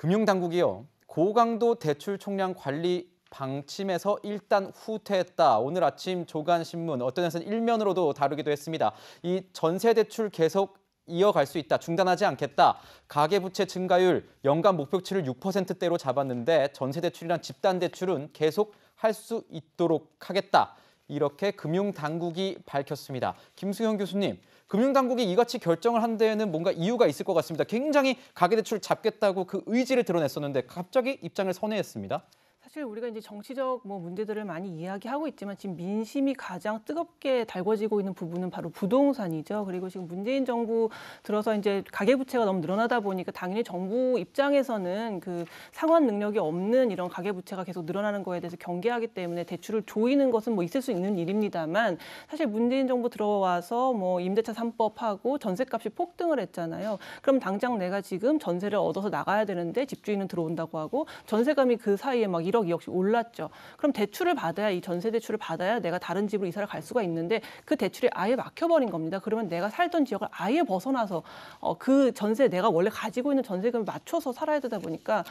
금융당국이요. 고강도 대출 총량 관리 방침에서 일단 후퇴했다. 오늘 아침 조간신문 어떤 데서는 일면으로도 다루기도 했습니다. 이 전세 대출 계속 이어갈 수 있다. 중단하지 않겠다. 가계부채 증가율 연간 목표치를 6%대로 잡았는데 전세 대출이랑 집단 대출은 계속 할 수 있도록 하겠다. 이렇게 금융당국이 밝혔습니다. 김수현 교수님, 금융당국이 이같이 결정을 한 데에는 뭔가 이유가 있을 것 같습니다. 굉장히 가계대출 잡겠다고 그 의지를 드러냈었는데 갑자기 입장을 선회했습니다. 사실 우리가 이제 정치적 문제들을 많이 이야기하고 있지만 지금 민심이 가장 뜨겁게 달궈지고 있는 부분은 바로 부동산이죠. 그리고 지금 문재인 정부 들어서 이제 가계부채가 너무 늘어나다 보니까 당연히 정부 입장에서는 그 상환 능력이 없는 이런 가계부채가 계속 늘어나는 거에 대해서 경계하기 때문에 대출을 조이는 것은 있을 수 있는 일입니다만 사실 문재인 정부 들어와서 임대차 3법하고 전셋값이 폭등을 했잖아요. 그럼 당장 내가 지금 전세를 얻어서 나가야 되는데 집주인은 들어온다고 하고 전세감이 그 사이에 1억, 2억씩 올랐죠. 그럼 대출을 받아야 이 전세 대출을 받아야 내가 다른 집으로 이사를 갈 수가 있는데 그 대출이 아예 막혀버린 겁니다. 그러면 내가 살던 지역을 아예 벗어나서 그 전세 내가 원래 가지고 있는 전세금을 맞춰서 살아야 되다 보니까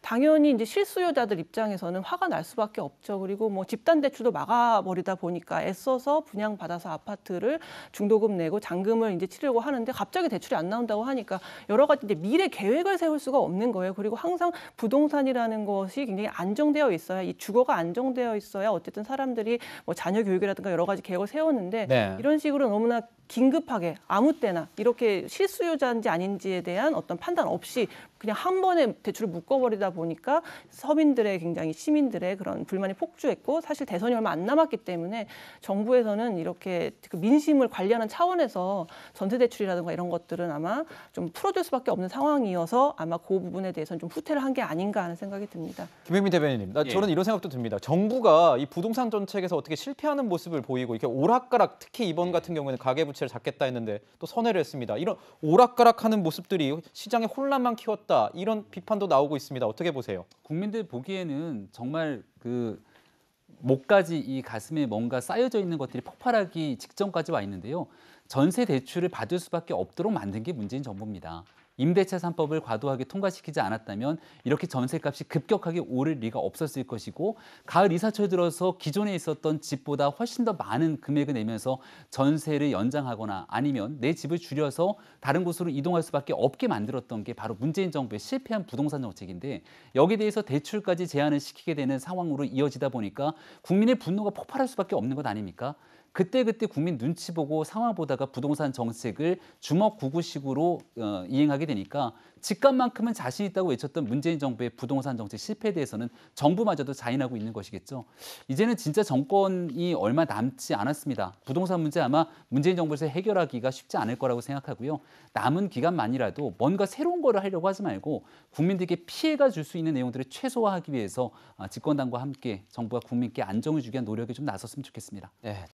당연히 이제 실수요자들 입장에서는 화가 날 수밖에 없죠. 그리고 집단 대출도 막아버리다 보니까 애써서 분양받아서 아파트를 중도금 내고 잔금을 이제 치르려고 하는데 갑자기 대출이 안 나온다고 하니까 여러 가지 이제 미래 계획을 세울 수가 없는 거예요. 그리고 항상 부동산이라는 것이 굉장히 안정되어 있어야 이 주거가 안정되어 있어야 어쨌든 사람들이 자녀 교육이라든가 여러 가지 계획을 세웠는데 네. 이런 식으로 너무나 긴급하게 아무 때나 이렇게 실수요자인지 아닌지에 대한 어떤 판단 없이 그냥 한 번에 대출을 묶어버리다 보니까 서민들의 굉장히 시민들의 그런 불만이 폭주했고 사실 대선이 얼마 안 남았기 때문에 정부에서는 이렇게 그 민심을 관리하는 차원에서 전세 대출이라든가 이런 것들은 아마 좀 풀어줄 수밖에 없는 상황이어서 아마 그 부분에 대해서는 좀 후퇴를 한 게 아닌가 하는 생각이 듭니다. 김혜민 대변인님, 저는 이런 생각도 듭니다. 정부가 이 부동산 정책에서 어떻게 실패하는 모습을 보이고 이렇게 오락가락 특히 이번 같은 경우에는 가계부채를 잡겠다 했는데 또 선회를 했습니다. 이런 오락가락하는 모습들이 시장에 혼란만 키웠다. 이런 비판도 나오고 있습니다. 어떻게 보세요? 국민들 보기에는 정말 그 목까지 이 가슴에 뭔가 쌓여져 있는 것들이 폭발하기 직전까지 와 있는데요. 전세 대출을 받을 수밖에 없도록 만든 게 문재인 정부입니다. 임대차 3법을 과도하게 통과시키지 않았다면 이렇게 전세값이 급격하게 오를 리가 없었을 것이고 가을 이사철 들어서 기존에 있었던 집보다 훨씬 더 많은 금액을 내면서 전세를 연장하거나 아니면 내 집을 줄여서 다른 곳으로 이동할 수밖에 없게 만들었던 게 바로 문재인 정부의 실패한 부동산 정책인데 여기에 대해서 대출까지 제한을 시키게 되는 상황으로 이어지다 보니까 국민의 분노가 폭발할 수밖에 없는 것 아닙니까? 그때그때 국민 눈치 보고 상황 보다가 부동산 정책을 주먹구구식으로 이행하게 되니까 집값만큼은 자신 있다고 외쳤던 문재인 정부의 부동산 정책 실패에 대해서는 정부마저도 자인하고 있는 것이겠죠. 이제는 진짜 정권이 얼마 남지 않았습니다. 부동산 문제 아마 문재인 정부에서 해결하기가 쉽지 않을 거라고 생각하고요. 남은 기간만이라도 뭔가 새로운 거를 하려고 하지 말고 국민들에게 피해가 줄 수 있는 내용들을 최소화하기 위해서 집권당과 함께 정부가 국민께 안정을 주기 위한 노력에 좀 나섰으면 좋겠습니다. 네.